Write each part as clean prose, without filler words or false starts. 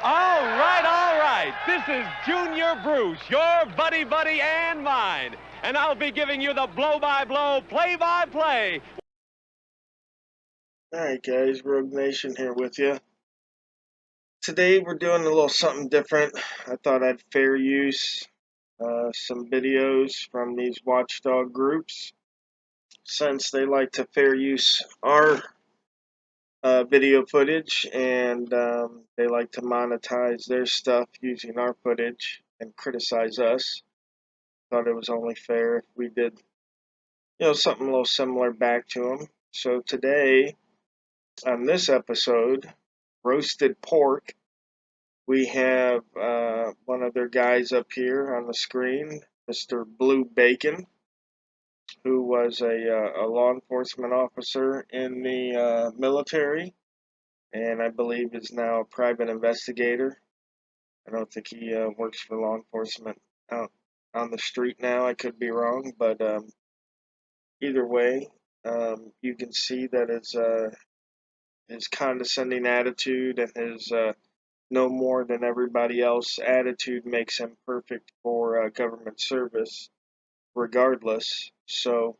All right. This is Junior Bruce, your buddy and mine. And I'll be giving you the blow-by-blow, play-by-play. All right, guys, Rogue Nation here with you. Today we're doing a little something different. I thought I'd fair use some videos from these watchdog groups, since they like to fair use our video footage, and they like to monetize their stuff using our footage and criticize us. Thought it was only fair if we did, something a little similar back to them. So today, on this episode, Roasted Pork, we have one of their guys up here on the screen, Mr. Blue Bacon, who was a law enforcement officer in the military, and I believe is now a private investigator. I don't think he works for law enforcement out on the street now. I could be wrong, but either way, you can see that his condescending attitude and his no more than everybody else attitude makes him perfect for government service regardless. So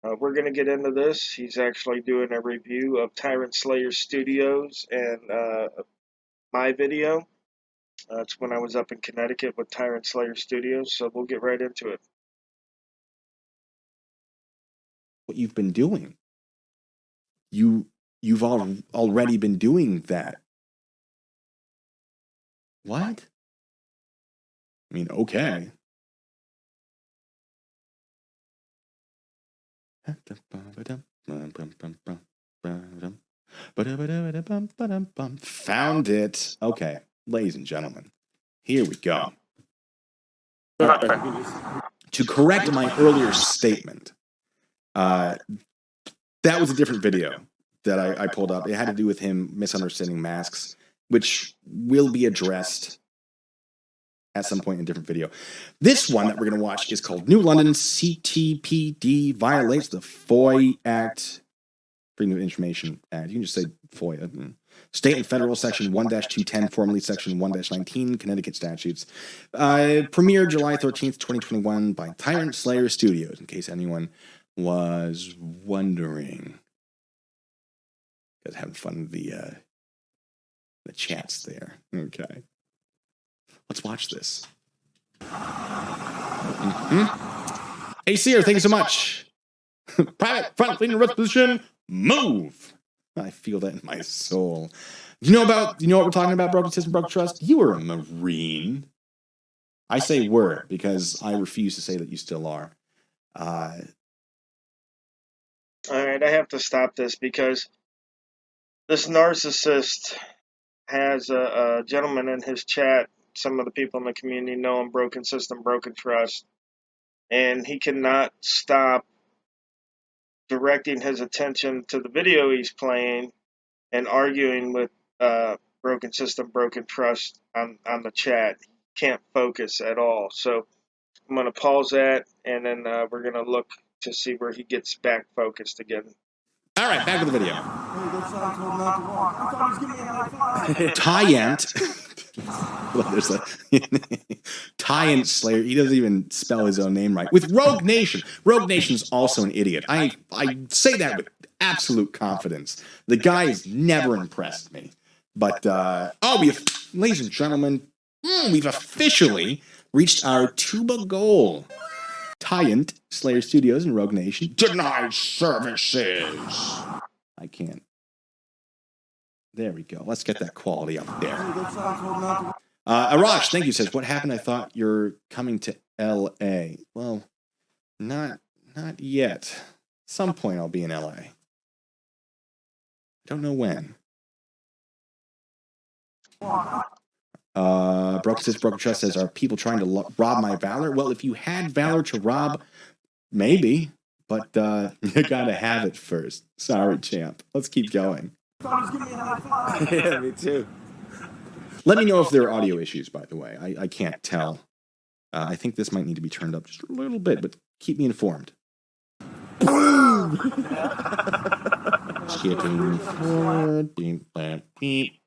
we're going to get into this. He's actually doing a review of Tyrant Slayer Studios and my video. It's when I was up in Connecticut with Tyrant Slayer Studios, so we'll get right into it. What you've been doing. You've already been doing that. What? I mean, okay. Found it. Okay, ladies and gentlemen, here we go. To correct my earlier statement, that was a different video that I pulled up. It had to do with him misunderstanding masks, which will be addressed at some point in a different video. This one that we're going to watch is called New London CTPD violates the FOIA Act, Freedom of Information Act. You can just say FOIA. State and federal section 1-210, formerly section 1-19, Connecticut statutes. Premiered July 13th, 2021 by Tyrant Slayer Studios, in case anyone was wondering. Guys having fun with the chats there. Okay. Let's watch this. Hey, Seer, thank you so much. Private front leading rest position, move. I feel that in my soul. You know what we're talking about, broken system, broken trust? You were a Marine. I say were because I refuse to say that you still are. All right, I have to stop this because this narcissist has a gentleman in his chat. Some of the people in the community know him, broken system, broken trust, and he cannot stop directing his attention to the video he's playing and arguing with broken system, broken trust on the chat. He can't focus at all. So I'm going to pause that, and then we're going to look to see where he gets back focused again. All right, back to the video. Tyrant. Well, there's a Tyrant Slayer. He doesn't even spell his own name right. With Rogue Nation. Rogue Nation's also an idiot. I say that with absolute confidence. The guy has never impressed me. But, ladies and gentlemen, we've officially reached our tuba goal. Tyrant Slayer Studios and Rogue Nation denied services. I can't. There we go. Let's get that quality up there. Arash, thank you, says, what happened? I thought you're coming to L.A. Well, not yet. At some point I'll be in L.A. Don't know when. Broken Trust says, are people trying to rob my valor? Well, if you had valor to rob, maybe, but you gotta have it first. Sorry, champ. Let's keep going. Yeah, me too. Let me know if there are audio issues, by the way. I can't tell. I think this might need to be turned up just a little bit, but keep me informed. Skipping forward. Beep, beep, beep,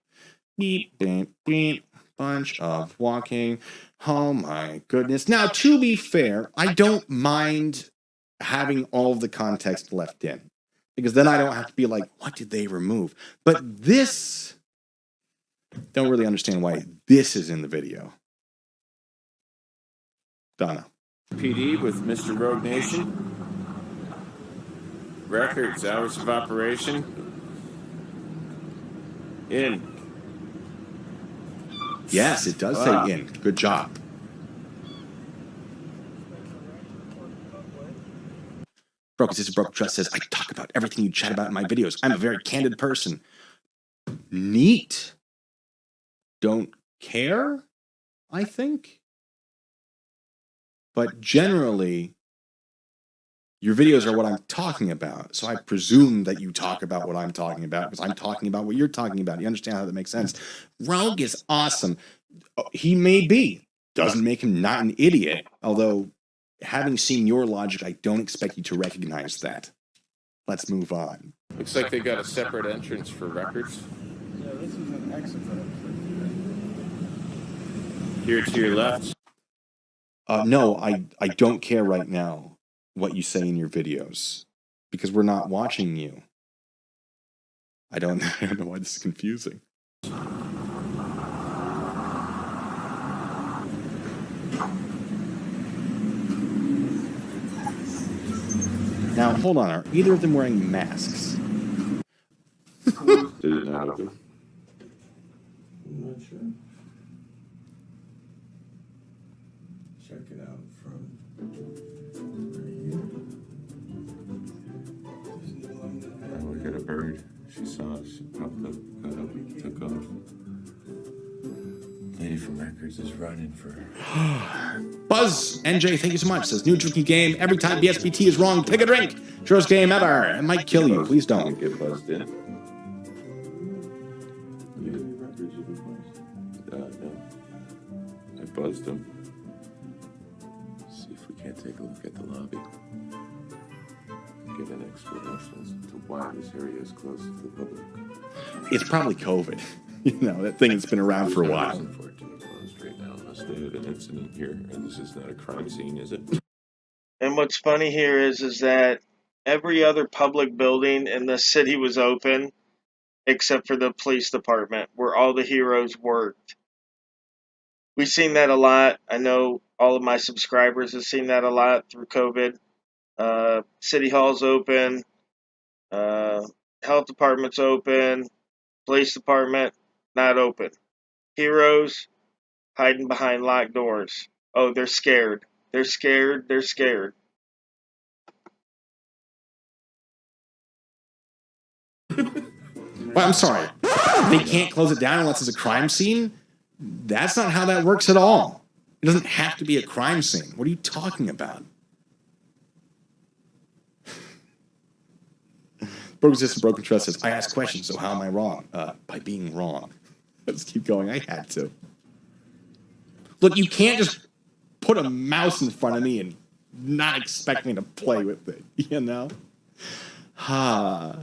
beep, beep, beep. bunch of walking. Oh my goodness. Now, to be fair, I don't mind having all of the context left in, because then I don't have to be like, what did they remove? But this, don't really understand why this is in the video. Donna. PD with Mr. Rogue Nation. Records, hours of operation. In. Yes, it does say in. Good job. Broken Sister Broken Trust says, I talk about everything you chat about in my videos. I'm a very candid person. Neat. Don't care, I think. But generally, your videos are what I'm talking about. So I presume that you talk about what I'm talking about, because I'm talking about what you're talking about. You understand how that makes sense? Rogue is awesome. He may be. Doesn't make him not an idiot. Although, having seen your logic, I don't expect you to recognize that. Let's move on. Looks like they got a separate entrance for records. Yeah, this is an exit for them. Here to your left. No, I don't care right now what you say in your videos, because we're not watching you. I don't know why this is confusing. Now, hold on. Are either of them wearing masks? Is it not open? I'm not sure. Check it out from right here. Look at a bird. She saw us. She popped up, got up, took off. Lady from Records is running for Buzz NJ, thank you so much. Says new drinking game. Every time BSBT is wrong, pick a drink. Shortest game ever. It might kill you. Please don't. get buzzed in. No. I buzzed him. See if we can't take a look at the lobby. Get an explanation as to why this area is closed to the public. It's probably COVID. You know, that thing that's been around for a while. For it to be closed right now, unless they had an incident here, and this is not a crime scene, is it? And what's funny here is that every other public building in the city was open except for the police department, where all the heroes worked. We've seen that a lot. I know all of my subscribers have seen that a lot through COVID. City Hall's open, health department's open, police department not open. Heroes hiding behind locked doors. Oh, they're scared. They're scared. They're scared. Well, I'm sorry. They can't close it down unless it's a crime scene? That's not how that works at all. It doesn't have to be a crime scene. What are you talking about? Broken System, Broken Trust says, I ask questions, so how am I wrong? By being wrong. Let's keep going. I had to. Look, you can't just put a mouse in front of me and not expect me to play with it, you know? Ha.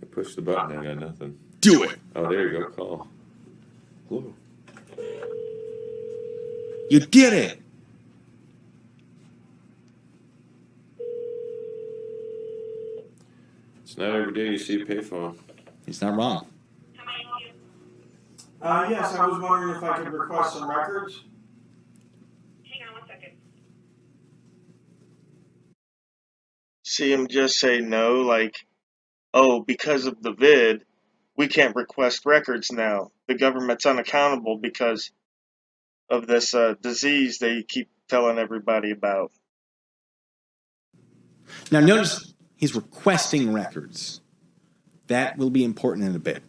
I pushed the button, I got nothing. Do it. Oh, there you go, call. Hello. You did it. It's not every day you see a payphone. He's not wrong. Yes, I was wondering if I could request some records. Hang on 1 second. See him just say no, like, oh, because of the vid, we can't request records now. The government's unaccountable because of this disease they keep telling everybody about. Now, notice he's requesting records. That will be important in a bit.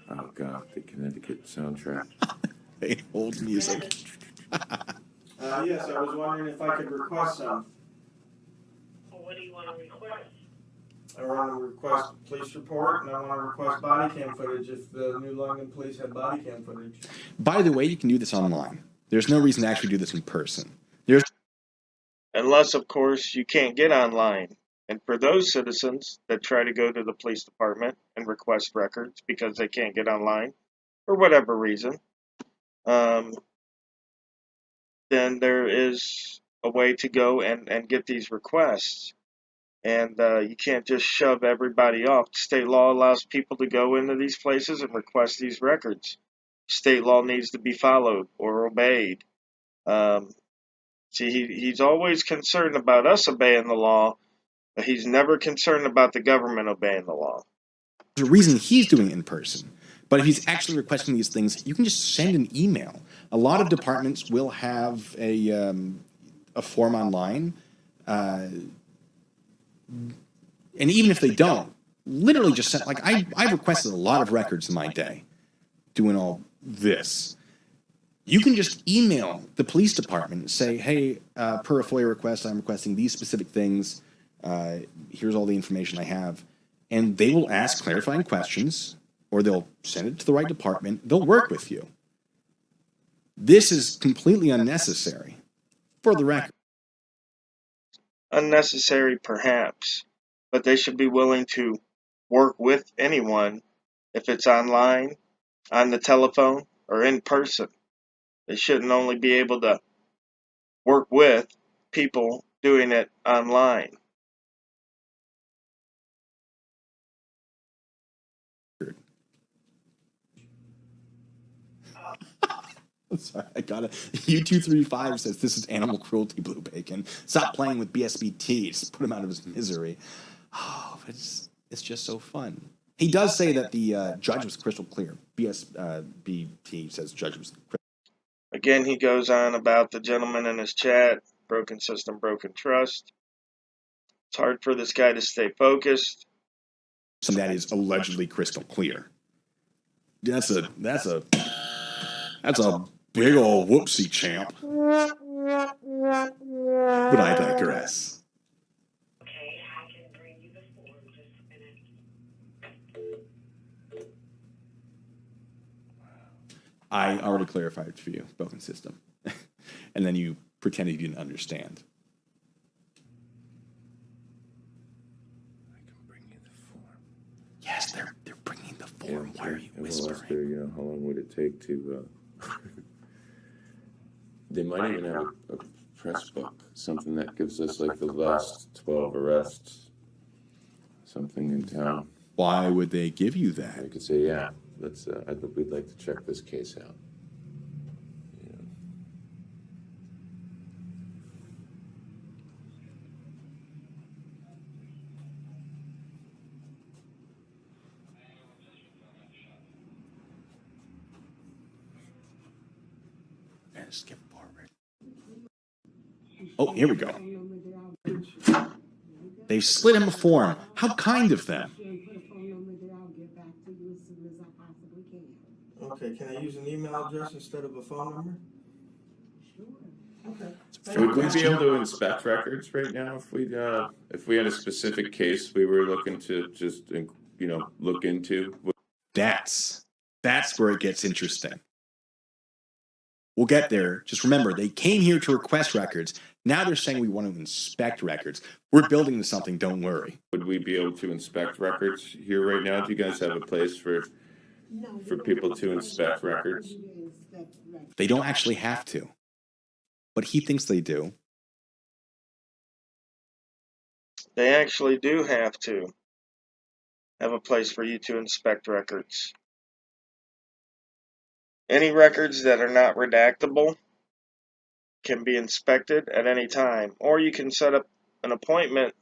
Oh, God, the Connecticut soundtrack. Hey, old music. Yes, I was wondering if I could request some. Well, what do you want to request? I want to request a police report, and I want to request body cam footage if the New London police have body cam footage. By the way, you can do this online. There's no reason to actually do this in person. Unless, of course, you can't get online. And for those citizens that try to go to the police department and request records because they can't get online for whatever reason, then there is a way to go and get these requests. And you can't just shove everybody off. State law allows people to go into these places and request these records. State law needs to be followed or obeyed. He's always concerned about us obeying the law, but he's never concerned about the government obeying the law. There's a reason he's doing it in person. But if he's actually requesting these things, you can just send an email. A lot of departments will have a form online. And even if they don't, literally just send, like, I've requested a lot of records in my day doing all this. You can just email the police department and say, hey, per a FOIA request, I'm requesting these specific things. Here's all the information I have. And they will ask clarifying questions, or they'll send it to the right department. They'll work with you. This is completely unnecessary, for the record. Unnecessary, perhaps, but they should be willing to work with anyone if it's online, on the telephone, or in person. They shouldn't only be able to work with people doing it online. Sorry, I got it. U235 says this is animal cruelty, Blue Bacon. Stop playing with BSBT. Just put him out of his misery. Oh, it's just so fun. He does say that the judge was crystal clear. BSBT says judge was crystal. Again, he goes on about the gentleman in his chat, broken system, broken trust. It's hard for this guy to stay focused. So that is allegedly crystal clear. That's a big old whoopsie, champ. But I digress. Okay, I can bring you the form. Just a minute. I already clarified for you, broken system. And then you pretended you didn't understand. I can bring you the form. Yes, they're bringing the form. Why are you Well, whispering? how long would it take to... They might even have a press book, something that gives us like the last 12 arrests, something in town. Why would they give you I that? could say, yeah, let's. I think we'd like to check this case out. You know. And skip forward. Oh, here we go. They've slid him a form. How kind of them. Okay, can I use an email address instead of a phone number? Okay. Would we be able to inspect records right now if we had a specific case we were looking to just look into? That's where it gets interesting. We'll get there. Just remember, they came here to request records. Now they're saying we want to inspect records. We're building to something, don't worry. Would we be able to inspect records here right now? Do you guys have a place for people to inspect records? They don't actually have to. But he thinks they do. They actually do have to have a place for you to inspect records. Any records that are not redactable can be inspected at any time, or you can set up an appointment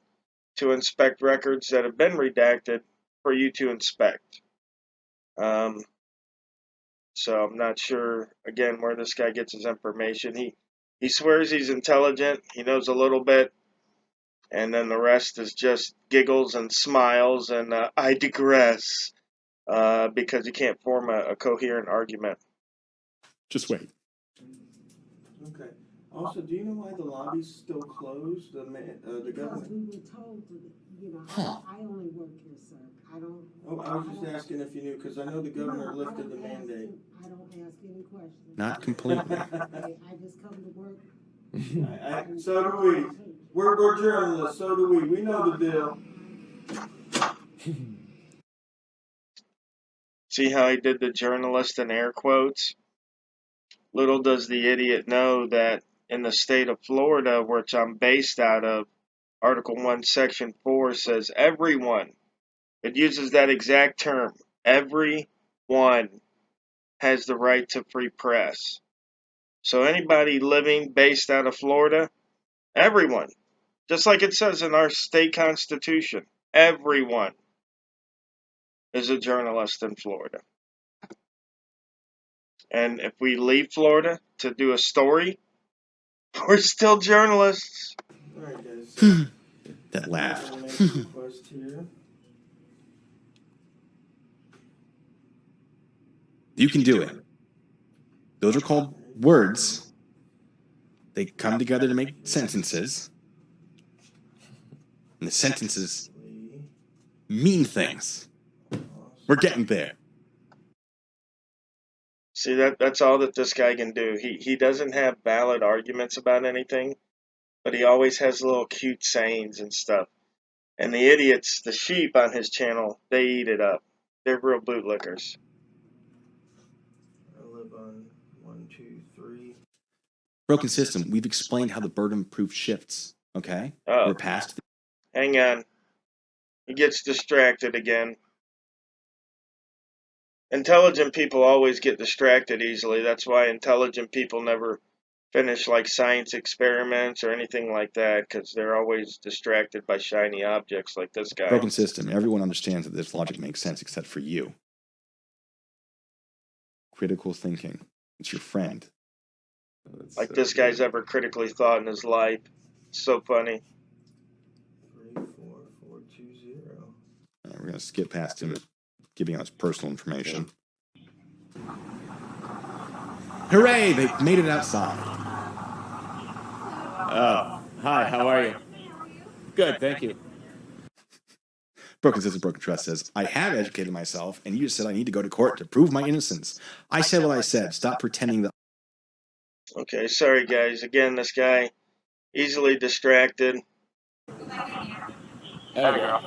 to inspect records that have been redacted for you to inspect. So I'm not sure, again, where this guy gets his information. He swears he's intelligent, he knows a little bit, and then the rest is just giggles and smiles and I digress, because he can't form a coherent argument. Just wait. Okay. Also, do you know why the lobby's still closed? The Because government. we were told to, I only work here, sir. I don't. Oh, I was just asking if you knew, because I know the governor No, lifted the I don't ask mandate. I don't ask any questions. Not completely. I just come to work. So do we. We're journalists, so do we. We know the deal. See how he did the journalist in air quotes? Little does the idiot know that in the state of Florida, which I'm based out of, Article 1, Section 4 says everyone. It uses that exact term. Everyone has the right to free press. So anybody living based out of Florida, everyone, just like it says in our state constitution, everyone is a journalist in Florida. And if we leave Florida to do a story, we're still journalists. All right, guys. So That laugh. I'm gonna make a request here. You can do it. Those are called words. They come together to make sentences. And the sentences mean things. We're getting there. See, that's all that this guy can do. He doesn't have valid arguments about anything, but he always has little cute sayings and stuff. And the idiots, the sheep on his channel, they eat it up. They're real bootlickers. I live on 1, 2, 3. Broken system. We've explained how the burden of proof shifts. Okay? Oh. We're past. Hang on. He gets distracted again. Intelligent people always get distracted easily. That's why intelligent people never finish like science experiments or anything like that, because they're always distracted by shiny objects like this guy. Broken system. Everyone understands that this logic makes sense except for you. Critical thinking. It's your friend. Like this guy's ever critically thought in his life. It's so funny. 34420. We're going to skip past him giving us personal information. Hooray! They made it outside. Oh, hi, how are you? Good, thank you. Broken System, Broken Trust says, I have educated myself, and you just said I need to go to court to prove my innocence. I said what I said. Stop pretending that. Okay, sorry guys. Again, this guy, easily distracted. There we go.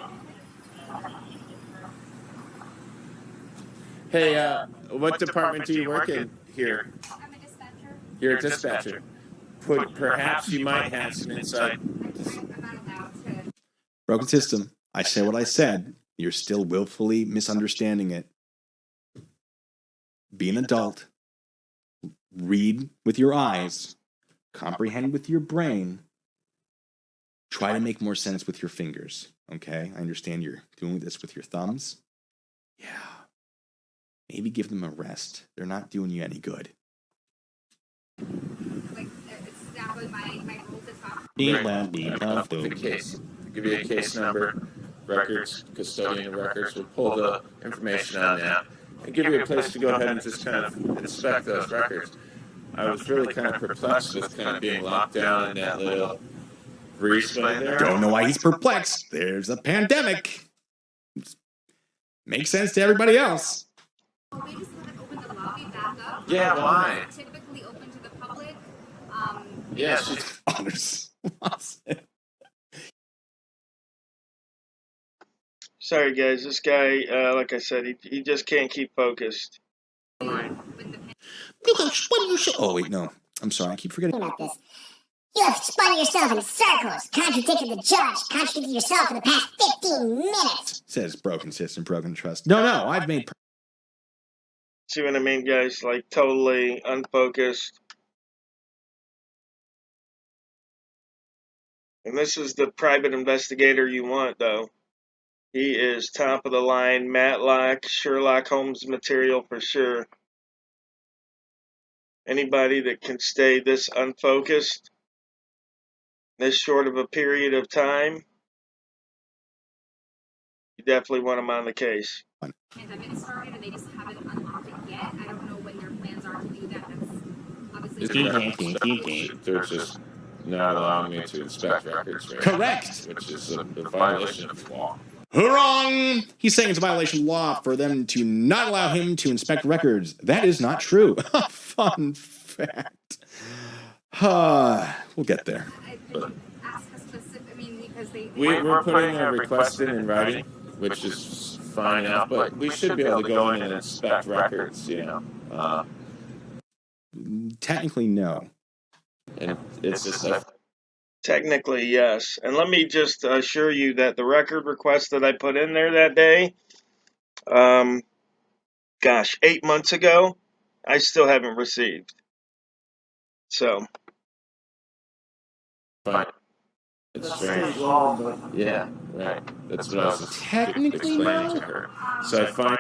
Hey, what department do you work in here? I'm a dispatcher. You're a dispatcher. Perhaps you might have some insight. I'm not allowed to. Broken System, I said what I said. You're still willfully misunderstanding it. Be an adult. Read with your eyes. Comprehend with your brain. Try to make more sense with your fingers. Okay? I understand you're doing this with your thumbs. Yeah. Maybe give them a rest. They're not doing you any good. Like, it's down with my rules at top. The case. Give you a case number, records, custodian of records. We'll pull the information on that and give you a place to go ahead and just kind of inspect those records. I was really kind of perplexed with kind of being locked down in that little grease right there. Don't know why he's perplexed. There's a pandemic. Makes sense to everybody else. We just haven't opened the lobby back up. Yeah, why? It's typically open to the public. Yes. Honors. Sorry guys, this guy, like I said, he just can't keep focused. Oh, wait, no. I'm sorry. I keep forgetting about this. You have spun yourself in circles, contradicted the judge, contradicted yourself for the past 15 minutes. Says Broken System, Broken Trust. No, I've made... See what I mean, guys? Like, totally unfocused. And this is the private investigator you want, though. He is top of the line, Matlock, Sherlock Holmes material for sure. Anybody that can stay this unfocused, this short of a period of time, you definitely want him on the case. Pandemic started and they just haven't unlocked it yet. I don't know when their plans are to do that. That's obviously They're just not allowing me to inspect records. Right? Correct. Which is a violation of the law. Wrong! He's saying it's a violation of law for them to not allow him to inspect records. That is not true. Fun fact. We'll get there. I've been asked us to because they We're putting a request in writing, which is fine enough, but we should be able to go in and inspect records, you know. Technically, no. And it's just Technically, yes. And let me just assure you that the record request that I put in there that day, 8 months ago, I still haven't received. So, fine. It's strange. Yeah, right. That's what I was Technically, explaining no. to her. So I find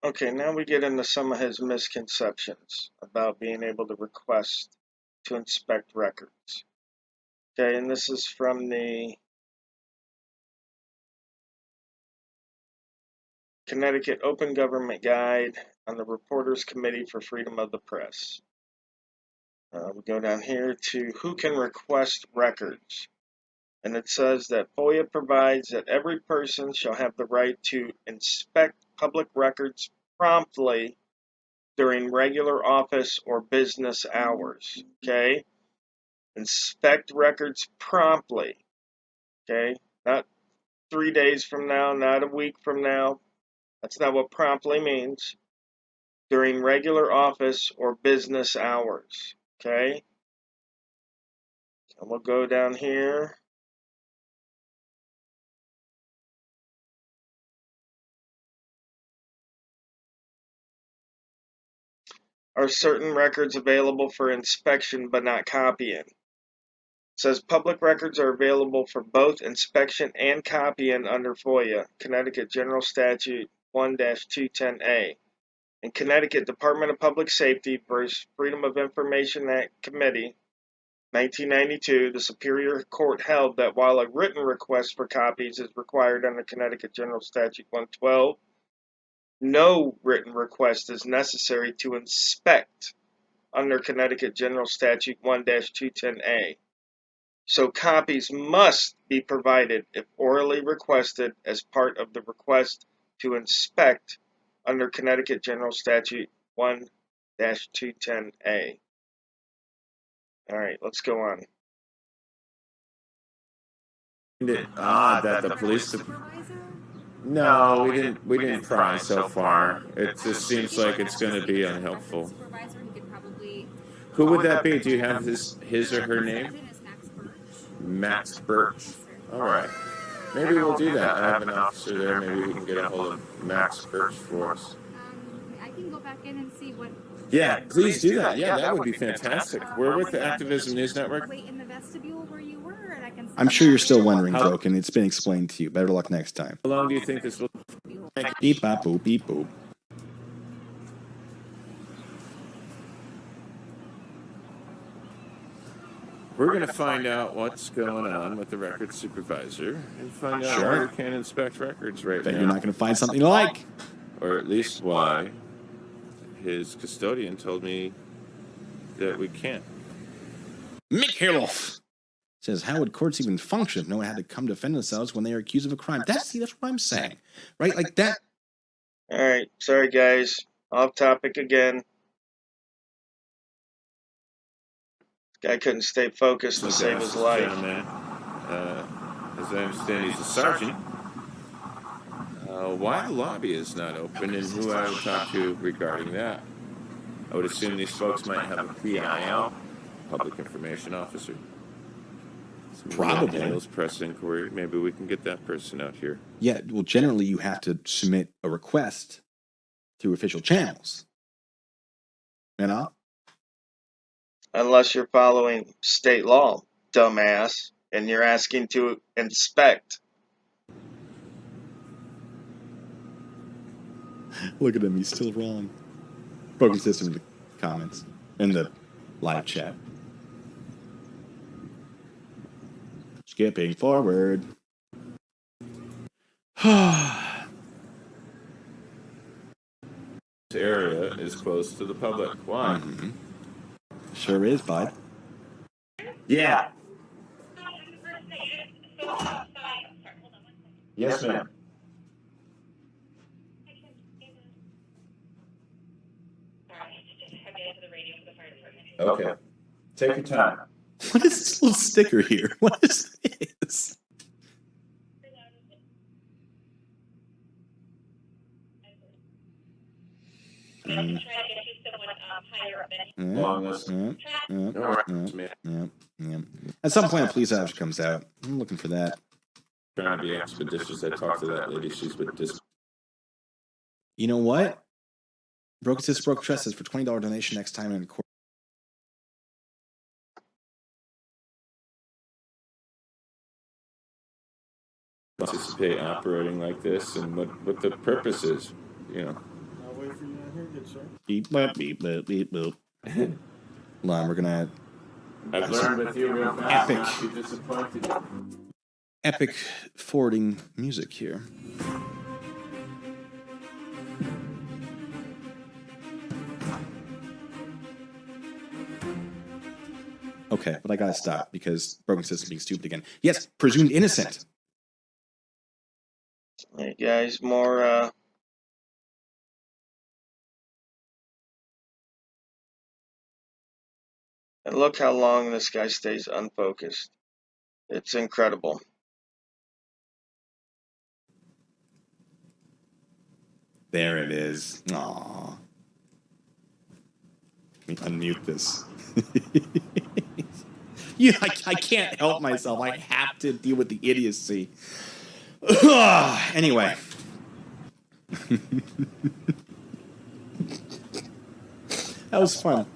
okay, now we get into some of his misconceptions about being able to request to inspect records. Okay, and this is from the Connecticut Open Government Guide on the Reporters Committee for Freedom of the Press. We go down here to who can request records. And it says that FOIA provides that every person shall have the right to inspect public records promptly during regular office or business hours. Okay? Inspect records promptly. Okay? Not 3 days from now, not a week from now. That's not what promptly means. During regular office or business hours. Okay? And we'll go down here. Are certain records available for inspection but not copying? It says public records are available for both inspection and copying under FOIA, Connecticut General Statute 1-210A. In Connecticut Department of Public Safety vs. Freedom of Information Act Committee, 1992, the Superior Court held that while a written request for copies is required under Connecticut General Statute 112, no written request is necessary to inspect under Connecticut General Statute 1-210A. So copies must be provided if orally requested as part of the request to inspect under Connecticut General Statute 1-210A. All right, let's go on. it odd that the police No, we didn't pry so far. It just seems like it's going to be unhelpful. Supervisor who could probably. Who would that be? Do you have his or her name? Captain is Max Birch. Max Birch. All right. Maybe we'll do that. I have an officer there. Maybe we can get a hold of Max Birch for us. I can go back in and see what. Yeah, please do that. Yeah, that would be fantastic. We're with the Activism News Network. Wait in the vestibule where you were, and I can. I'm sure you're still wondering, Broken. It's been explained to you. Better luck next time. How long do you think this will? Beep bop boop beep boop. We're going to find out what's going on with the records supervisor and find out why we can't inspect records right now. Bet you're not going to find something you like. Or at least why his custodian told me that we can't. Mikhailov says, how would courts even function if no one had to come defend themselves when they are accused of a crime? That's what I'm saying, right? Like that. All right, sorry guys, off topic again. Guy couldn't stay focused to save his life. Gentleman, as I understand, he's a sergeant. Why the lobby is not open and who I would talk to regarding that? I would assume these folks might have a PIO, Public Information Officer. Probably. Handles press inquiry. Maybe we can get that person out here. Yeah, well, generally you have to submit a request through official channels. You know? Unless you're following state law, dumbass, and you're asking to inspect. Look at him, he's still wrong. Broken system in the comments, in the live chat. Skipping forward. This area is closed to the public. Why? Mm-hmm. Sure is, bud. Yeah. Yes, ma'am. Alright, just have you to the radio for the fire department. Okay. Take your time. What is this little sticker here? What is this? I'm trying to get you someone higher up in Long list. At some point, a police officer comes out. I'm looking for that. Trying to be expeditious. I talked to that lady. She's been You know what? Broke Assist Broke Trust says for $20 donation next time in court. anticipate operating like this and what the purpose is, you know. I'll wait for you down here, good sir. Beep, boop, beep, boop, beep, boop. Hold on, we're gonna I've learned with you real fast. Epic. Not be disappointed. epic forwarding music here. Okay, but I gotta stop because broken system being stupid again. Yes, presumed innocent. Hey guys, more and look how long this guy stays unfocused. It's incredible. There it is. Aww. Let me unmute this. I can't help myself. I have to deal with the idiocy. Anyway. That was fun.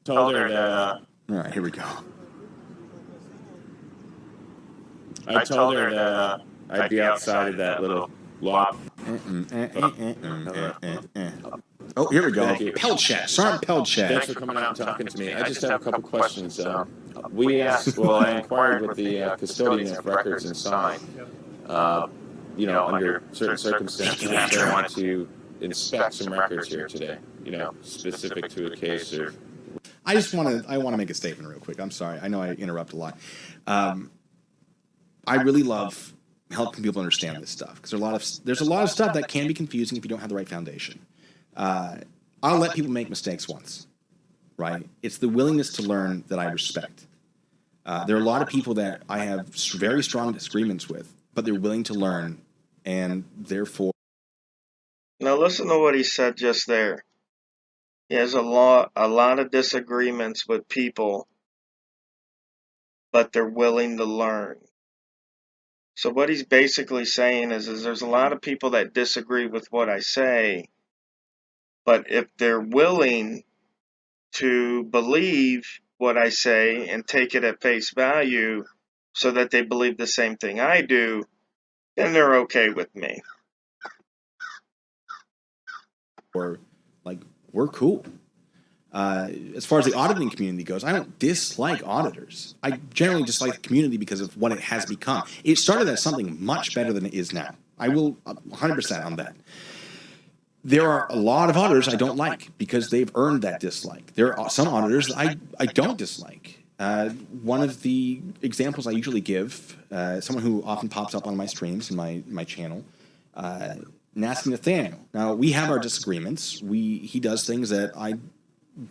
Told her that. All right, here we go. I told her that I'd be outside of that little loft. Oh, here we go. Thank you. Pelchat. Sergeant Pelchat. Thanks for coming out and talking to me. I just have a couple questions. I inquired with the custodian of records and signed. You know, under certain circumstances, I want to inspect some records here today. You know, specific to a case or. I want to make a statement real quick. I'm sorry. I know I interrupt a lot. I really love helping people understand this stuff because there's a lot of stuff that can be confusing if you don't have the right foundation. I'll let people make mistakes once, right? It's the willingness to learn that I respect. There are a lot of people that I have very strong disagreements with, but they're willing to learn, and therefore. Now listen to what he said just there. He has a lot of disagreements with people, but they're willing to learn. So what he's basically saying is there's a lot of people that disagree with what I say, but if they're willing to believe what I say and take it at face value so that they believe the same thing I do, then they're okay with me. Or like we're cool. As far as the auditing community goes, I don't dislike auditors. I generally dislike the community because of what it has become. It started as something much better than it is now. I will 100% on that. There are a lot of auditors I don't like because they've earned that dislike. There are some auditors I don't dislike. One of the examples I usually give, someone who often pops up on my streams and my channel, Nasty Nathaniel. Now, we have our disagreements. He does things that I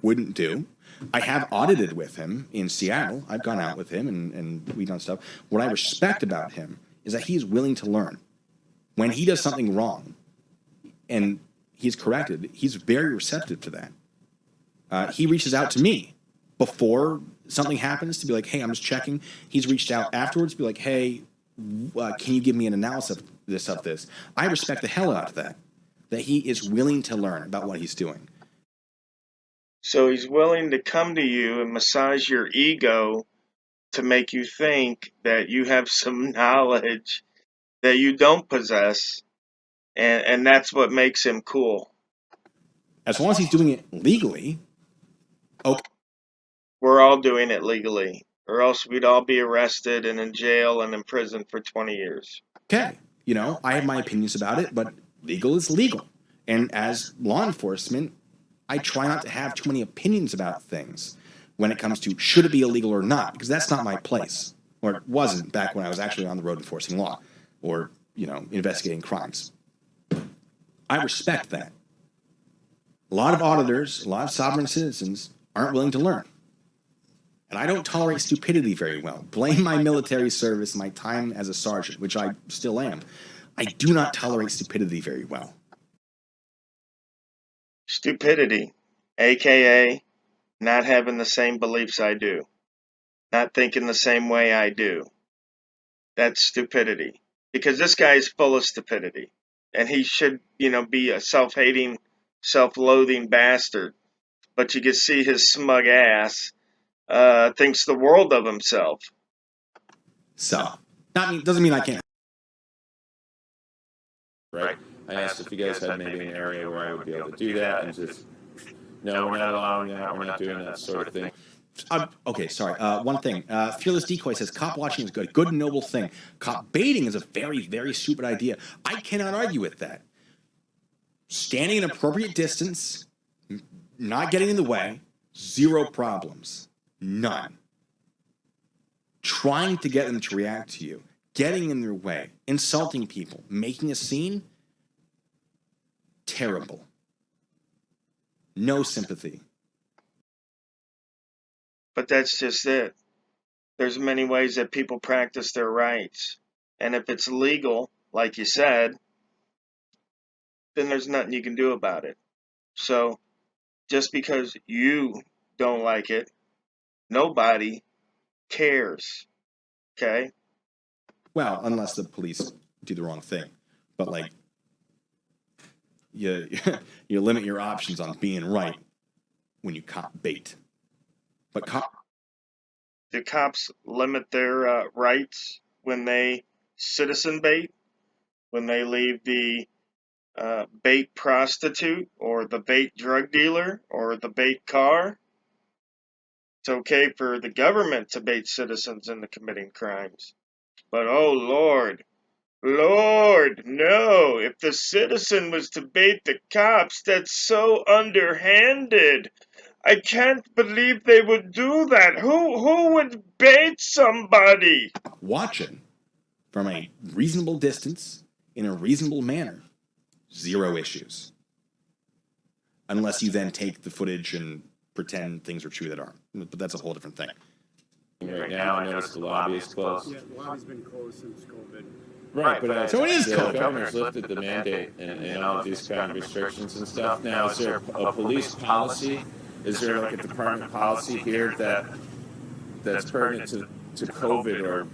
wouldn't do. I have audited with him in Seattle. I've gone out with him and we've done stuff. What I respect about him is that he's willing to learn. When he does something wrong and he's corrected, he's very receptive to that. He reaches out to me before something happens to be like, hey, I'm just checking. He's reached out afterwards to be like, hey, can you give me an analysis of this? I respect the hell out of that he is willing to learn about what he's doing. So he's willing to come to you and massage your ego to make you think that you have some knowledge that you don't possess, and that's what makes him cool. As long as he's doing it legally, okay. We're all doing it legally, or else we'd all be arrested and in jail and in prison for 20 years. Okay. You know, I have my opinions about it, but legal is legal. And as law enforcement, I try not to have too many opinions about things when it comes to should it be illegal or not, because that's not my place. Or it wasn't back when I was actually on the road enforcing law or, you know, investigating crimes. I respect that. A lot of auditors, a lot of sovereign citizens aren't willing to learn. And I don't tolerate stupidity very well. Blame my military service, my time as a sergeant, which I still am. I do not tolerate stupidity very well. Stupidity, aka not having the same beliefs I do, not thinking the same way I do. That's stupidity. Because this guy is full of stupidity. And he should, be a self-hating, self-loathing bastard. But you can see his smug ass thinks the world of himself. So, doesn't mean I can't. Right? I asked if you guys had maybe an area where I would be able to do that, and just, no, we're not allowing that, we're not doing that sort of thing. Okay, sorry. One thing. Fearless Decoy says, cop watching is good. Good and noble thing. Cop baiting is a very, very stupid idea. I cannot argue with that. Standing an appropriate distance, not getting in the way, zero problems. None. Trying to get them to react to you, getting in their way, insulting people, making a scene, terrible. No sympathy. But that's just it. There's many ways that people practice their rights. And if it's legal, like you said, then there's nothing you can do about it. So, just because you don't like it, nobody cares. Okay? Well, unless the police do the wrong thing. But, like, you limit your options on being right when you cop bait. But do cops limit their rights when they citizen bait? When they leave the bait prostitute or the bait drug dealer or the bait car? It's okay for the government to bait citizens into committing crimes. But oh Lord, no. If the citizen was to bait the cops, that's so underhanded. I can't believe they would do that. Who would bait somebody? watching from a reasonable distance in a reasonable manner, zero issues. Unless you then take the footage and pretend things are true that aren't. But that's a whole different thing. Right now, I noticed the lobby is closed. Yeah, the lobby's been closed since COVID. Right, but So it is the COVID. governor's lifted the mandate and all of these kind of restrictions and stuff. Now, is there a police policy? Is there like a department policy here that's pertinent to COVID or,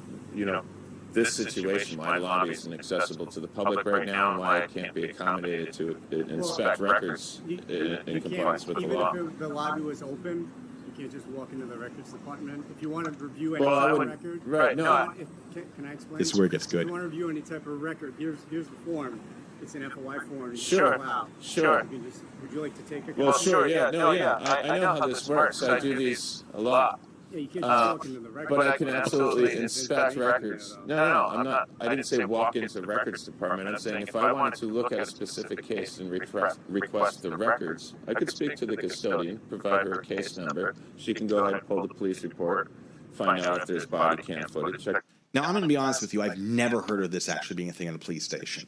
this situation, why the lobby isn't accessible to the public right now and why it can't be accommodated to inspect records in compliance with the law? Even if the lobby was open, you can't just walk into the records department. If you want to review any Well, I type of would- record, right, no, can I explain? This is where it gets If good. you want to review any type of record, here's the form. It's an FOI form. You Sure, fill out. sure. You can just, would you like to take a copy? Well, sure, yeah, no, yeah. I know how this works. I do these a lot. Yeah, you can't just walk into the records. But I can absolutely inspect records. No, I'm not. I didn't say walk into the records department. I'm saying if I wanted to look at a specific case and request the records, I could speak to the custodian, provide her a case number. She can go ahead and pull the police report, find out if there's body cam footage. Now, I'm going to be honest with you. I've never heard of this actually being a thing in the police station.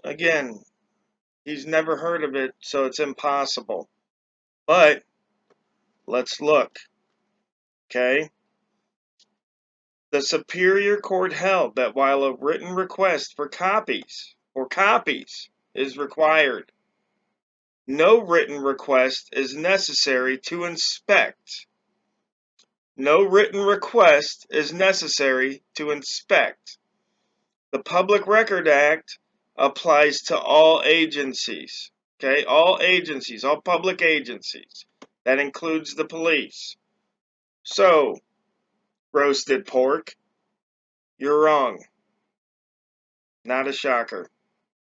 Again, he's never heard of it, so it's impossible. But let's look. Okay? The Superior Court held that while a written request for copies is required, no written request is necessary to inspect. No written request is necessary to inspect. The Public Record Act applies to all agencies. Okay? All agencies, all public agencies. That includes the police. So, roasted pork, you're wrong. Not a shocker.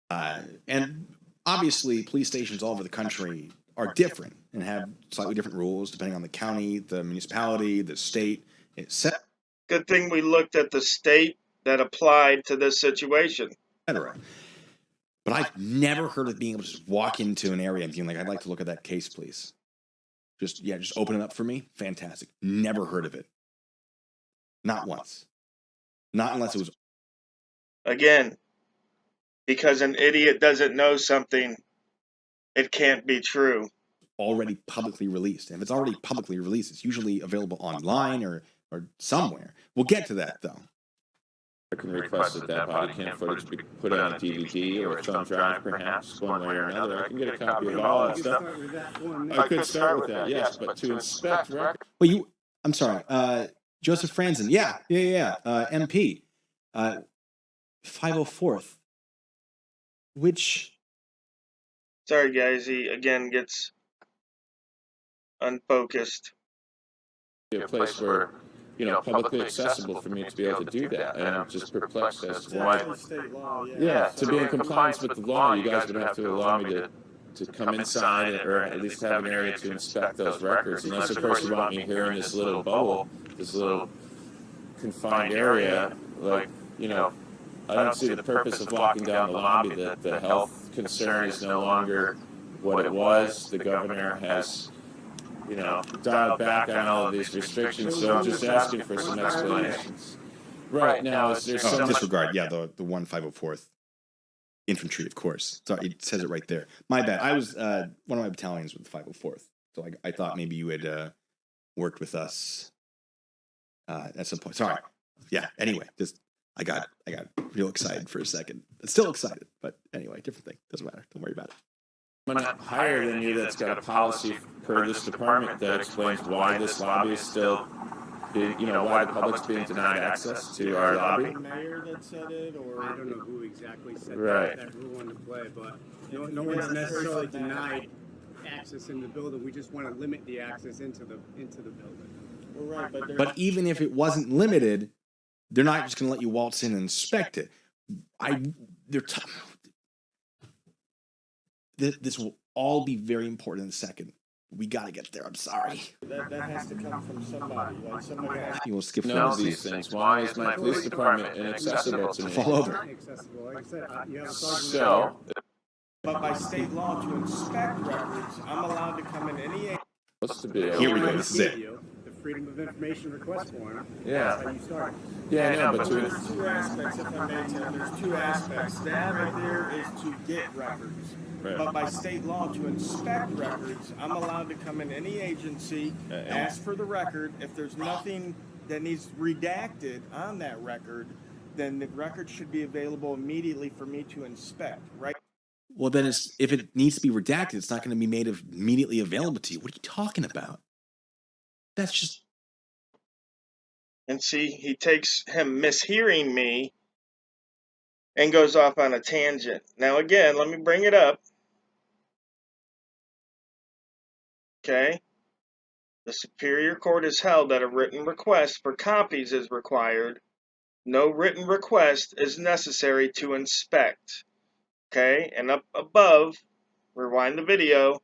And obviously, police stations all over the country are different and have slightly different rules depending on the county, the municipality, the state, etc. Good thing we looked at the state that applied to this situation. But I've never heard of being able to just walk into an area and being like, I'd like to look at that case, please. Just open it up for me. Fantastic. Never heard of it. Not once. Not unless it was. Again, because an idiot doesn't know something it can't be true. Already publicly released. And if it's already publicly released, it's usually available online or somewhere. We'll get to that though. I can request that body cam footage be put on a DVD or a thumb drive, perhaps, one way or another. I can get a copy of all that stuff. I could start with that, yes, but to inspect records. Well, I'm sorry, Joseph Franzen, MP, 504th, which... Sorry, guys, he again gets unfocused. A place where, publicly accessible for me to be able to do that, and I'm just perplexed as to why. Yeah, to be in compliance with the law, you guys would have to allow me to come inside or at least have an area to inspect those records. Unless, of course, you want me here in this little bubble, this little confined area, like, I don't see the purpose of walking down the lobby. That the health concern is no longer what it was. The governor has, dialed back on all of these restrictions, so I'm just asking for some explanations. Right now, is there some disregard? Yeah, the 504th infantry, of course. Sorry, it says it right there. My bad. I was one of my battalions with the 504th, so I thought maybe you had worked with us at some point. Sorry. Yeah. Anyway, I got real excited for a second. I'm still excited, but anyway, different thing. Doesn't matter. Don't worry about it. I'm not higher than you that's got a policy per this department that explains why this lobby is still, why the public's being denied access to our lobby. The mayor that said it, or I don't know who exactly said right. that rule into play, but no one's necessarily denied access in the building. We just want to limit the access into the building. Well, right, but even if it wasn't limited, they're not just going to let you waltz in and inspect it. This will all be very important in a second. We got to get there. I'm sorry. That has to come from somebody. Like somebody has You will skip know these things. Why is my police department inaccessible to me? Fall over. Like I said, you have a So, but by state law, to inspect records, I'm allowed to come in any. what's the deal? Here we go. This is it. The Freedom of Information request form. Yeah. That's how you start. Yeah, I know, but There's two aspects, if I may, Tim. There's two aspects. That right there is to get records. Right. But by state law, to inspect records, I'm allowed to come in any agency, ask for the record. If there's nothing that needs redacted on that record, then the record should be available immediately for me to inspect, right? Well, then if it needs to be redacted, it's not going to be made immediately available to you. What are you talking about? That's just... And see, he takes him mishearing me and goes off on a tangent. Now again, let me bring it up. Okay. The Superior Court has held that a written request for copies is required. No written request is necessary to inspect. Okay, and up above, rewind the video,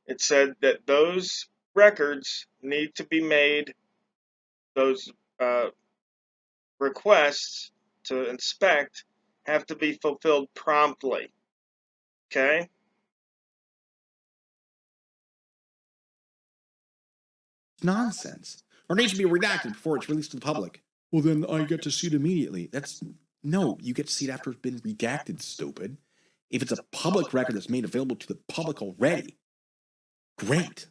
it said that those records need to be made, those requests to inspect have to be fulfilled promptly. Okay? Nonsense. Or needs to be redacted before it's released to the public. Well, then I get to see it immediately. No, you get to see it after it's been redacted, stupid. If it's a public record that's made available to the public already, great.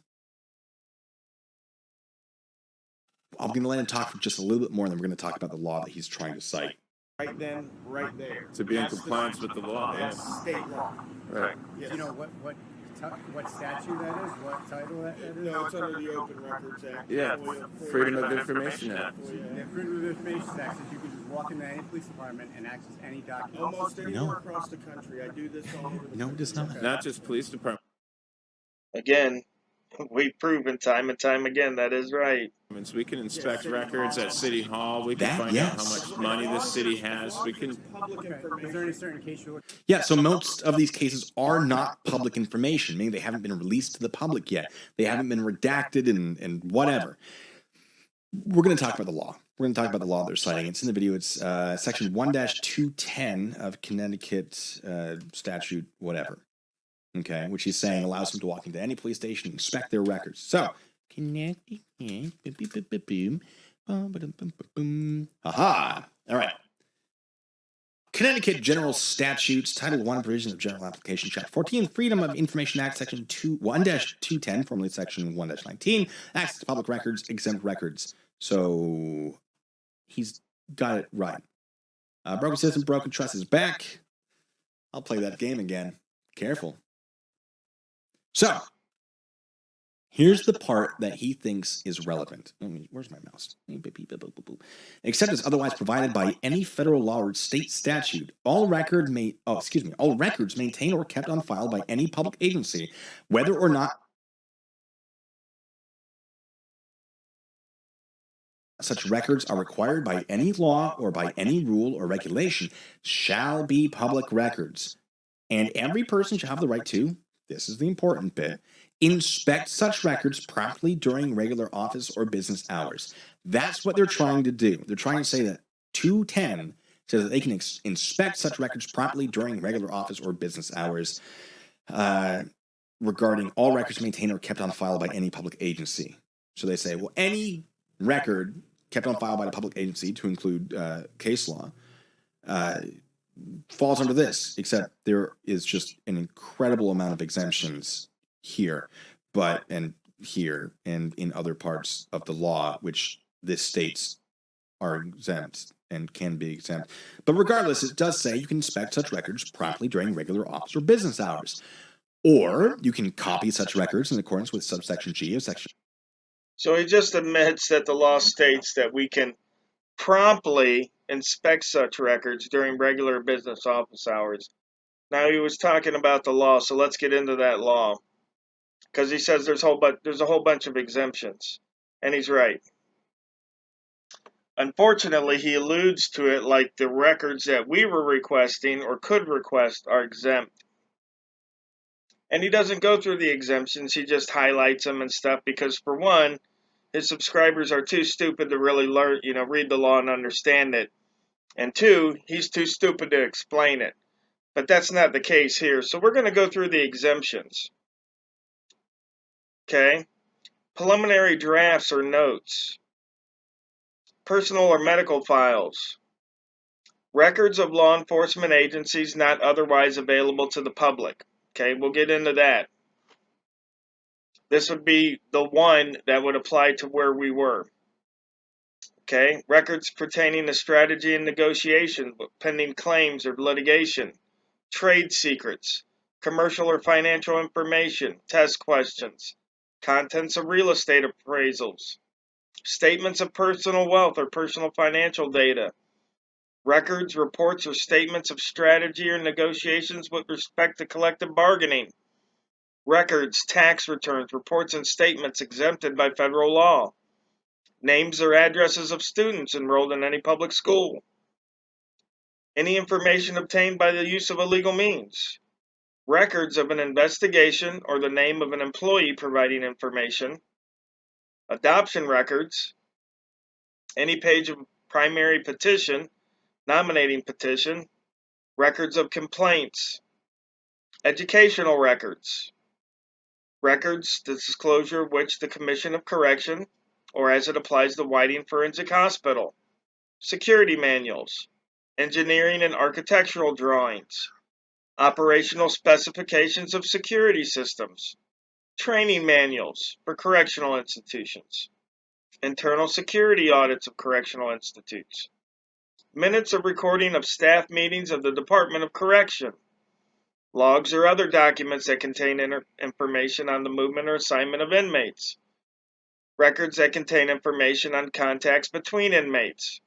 I'm going to let him talk for just a little bit more, and then we're going to talk about the law that he's trying to cite. Right then, right there. To be in compliance with the law. That's state law. Right. Yes. Do you know what statute that is? What title that is? No, it's under the Open Records Act. Yeah, FOIA. Freedom of Information Act. The Freedom of Information Act says you can just walk into any police department and access any document. Almost anywhere No. across the country. I do this all over the No, it does not. Not just police departments, Again, we've proven time and time again that is right. we can inspect records at City Hall. We can That, find yes. out how much money the city has. We can. public Okay. Is there any information. certain case you're looking Yeah, so most of these cases are not public information, meaning they haven't been released to the public yet. They haven't been redacted and whatever. We're going to talk about the law. We're going to talk about the law they're citing. It's in the video. It's section 1-210 of Connecticut statute, whatever. Okay, which he's saying allows them to walk into any police station and inspect their records. So, aha. All right. Connecticut General Statutes, Title I, Provisions of General Application, Chapter 14, Freedom of Information Act, Section 1-210, formerly Section 1-19, Access to Public Records, Exempt Records. So he's got it right. Broken System, Broken Trust is back. I'll play that game again. Careful. So, here's the part that he thinks is relevant. Where's my mouse? Except as otherwise provided by any federal law or state statute, all records maintained or kept on file by any public agency, whether or not such records are required by any law or by any rule or regulation, shall be public records. And every person shall have the right to, this is the important bit, inspect such records promptly during regular office or business hours. That's what they're trying to do. They're trying to say that 210 says that they can inspect such records promptly during regular office or business hours regarding all records maintained or kept on file by any public agency. So they say, well, any record kept on file by the public agency, to include case law, falls under this, except there is just an incredible amount of exemptions here, and in other parts of the law, which this states are exempt and can be exempt. But regardless, it does say you can inspect such records promptly during regular office or business hours, or you can copy such records in accordance with subsection G of section. So he just admits that the law states that we can promptly inspect such records during regular business office hours. Now, he was talking about the law, so let's get into that law. Because he says there's a whole bunch of exemptions. And he's right. Unfortunately, he alludes to it like the records that we were requesting or could request are exempt. And he doesn't go through the exemptions, he just highlights them and stuff because, for one, his subscribers are too stupid to really learn, read the law and understand it. And two, he's too stupid to explain it. But that's not the case here. So we're going to go through the exemptions. Okay? Preliminary drafts or notes. Personal or medical files. Records of law enforcement agencies not otherwise available to the public. Okay, we'll get into that. This would be the one that would apply to where we were. Okay, records pertaining to strategy and negotiation, pending claims or litigation, trade secrets, commercial or financial information, test questions, contents of real estate appraisals, statements of personal wealth or personal financial data, records, reports, or statements of strategy or negotiations with respect to collective bargaining, records, tax returns, reports, and statements exempted by federal law, names or addresses of students enrolled in any public school, any information obtained by the use of illegal means, records of an investigation or the name of an employee providing information, adoption records, any page of primary petition, nominating petition, records of complaints, educational records, records, the disclosure of which the Commission of Correction, or as it applies to Whiting Forensic Hospital, security manuals, engineering and architectural drawings, operational specifications of security systems, training manuals for correctional institutions, internal security audits of correctional institutes, minutes of recording of staff meetings of the Department of Correction, logs or other documents that contain information on the movement or assignment of inmates, records that contain information on contacts between inmates,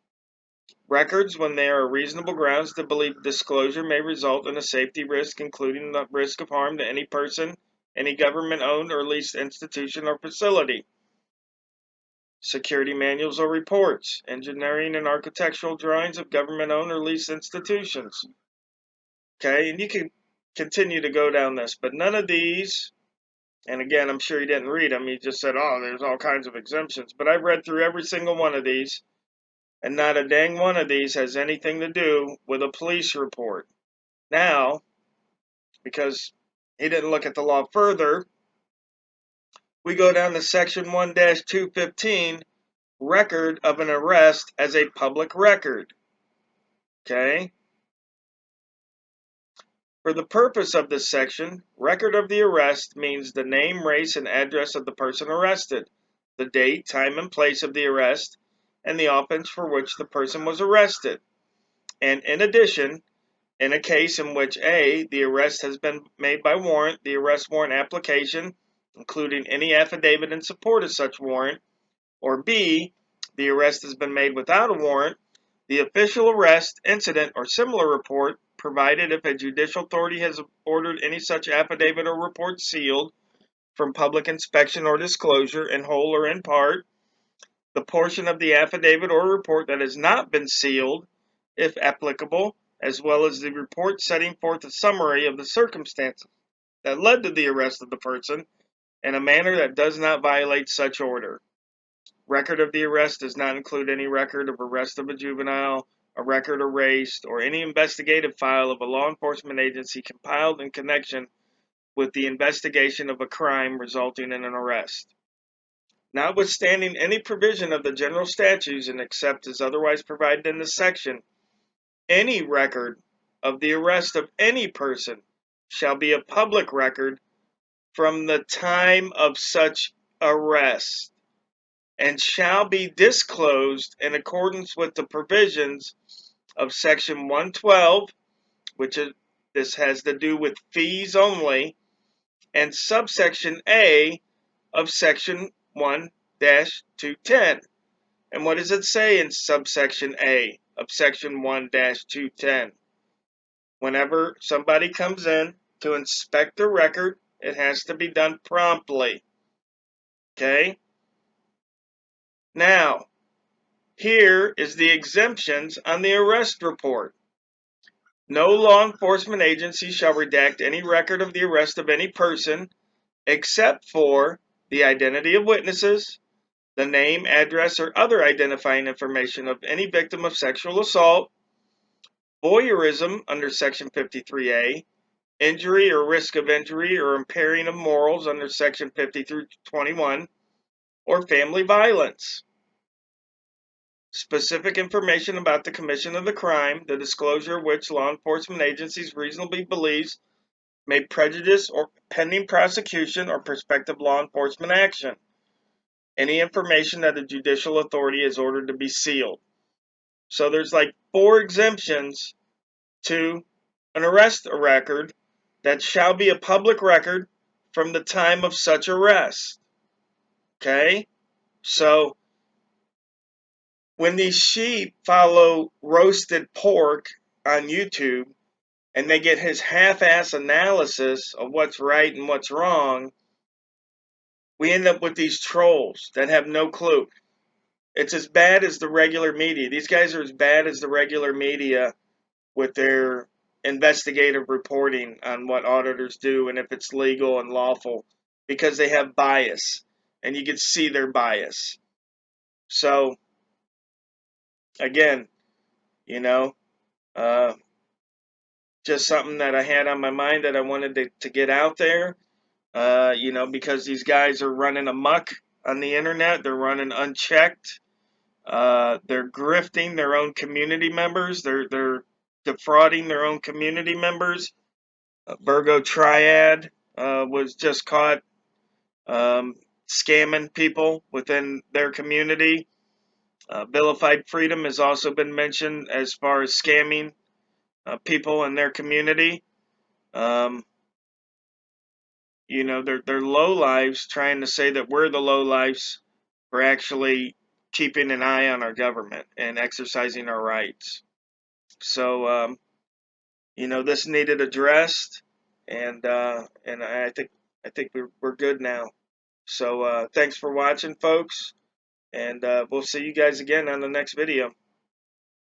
records when there are reasonable grounds to believe disclosure may result in a safety risk, including the risk of harm to any person, any government-owned or leased institution or facility, security manuals or reports, engineering and architectural drawings of government-owned or leased institutions. Okay, and you can continue to go down this, but none of these, and again, I'm sure he didn't read them, he just said, oh, there's all kinds of exemptions, but I've read through every single one of these, and not a dang one of these has anything to do with a police report. Now, because he didn't look at the law further, we go down to section 1-215, record of an arrest as a public record. Okay? For the purpose of this section, record of the arrest means the name, race, and address of the person arrested, the date, time, and place of the arrest, and the offense for which the person was arrested. And in addition, in a case in which A, the arrest has been made by warrant, the arrest warrant application, including any affidavit in support of such warrant, or B, the arrest has been made without a warrant, the official arrest, incident, or similar report, provided if a judicial authority has ordered any such affidavit or report sealed from public inspection or disclosure in whole or in part, the portion of the affidavit or report that has not been sealed, if applicable, as well as the report setting forth a summary of the circumstances that led to the arrest of the person in a manner that does not violate such order. Record of the arrest does not include any record of arrest of a juvenile, a record erased, or any investigative file of a law enforcement agency compiled in connection with the investigation of a crime resulting in an arrest. Notwithstanding any provision of the general statutes and except as otherwise provided in this section, any record of the arrest of any person shall be a public record from the time of such arrest, and shall be disclosed in accordance with the provisions of Section 112, this has to do with fees only, and subsection A of Section 1-210. And what does it say in subsection A of Section 1-210? Whenever somebody comes in to inspect the record, it has to be done promptly. Okay? Now, here is the exemptions on the arrest report. No law enforcement agency shall redact any record of the arrest of any person except for the identity of witnesses, the name, address, or other identifying information of any victim of sexual assault, voyeurism under Section 53A, injury or risk of injury or impairing of morals under Section 50-21, or family violence. Specific information about the commission of the crime, the disclosure of which law enforcement agencies reasonably believes may prejudice or pending prosecution or prospective law enforcement action. Any information that a judicial authority is ordered to be sealed. So there's like 4 exemptions to an arrest record that shall be a public record from the time of such arrest. Okay? So when these sheep follow roasted pork on YouTube and they get his half-ass analysis of what's right and what's wrong, we end up with these trolls that have no clue. It's as bad as the regular media. These guys are as bad as the regular media with their investigative reporting on what auditors do and if it's legal and lawful, because they have bias and you can see their bias. So again, just something that I had on my mind that I wanted to get out there, because these guys are running amok on the internet. They're running unchecked. They're grifting their own community members. They're defrauding their own community members. Virgo Triad was just caught scamming people within their community. Vilified Freedom has also been mentioned as far as scamming people in their community. They're low lives trying to say that we're the low lives for actually keeping an eye on our government and exercising our rights. So, this needed addressed, and I think we're good now. So, thanks for watching, folks, and we'll see you guys again on the next video.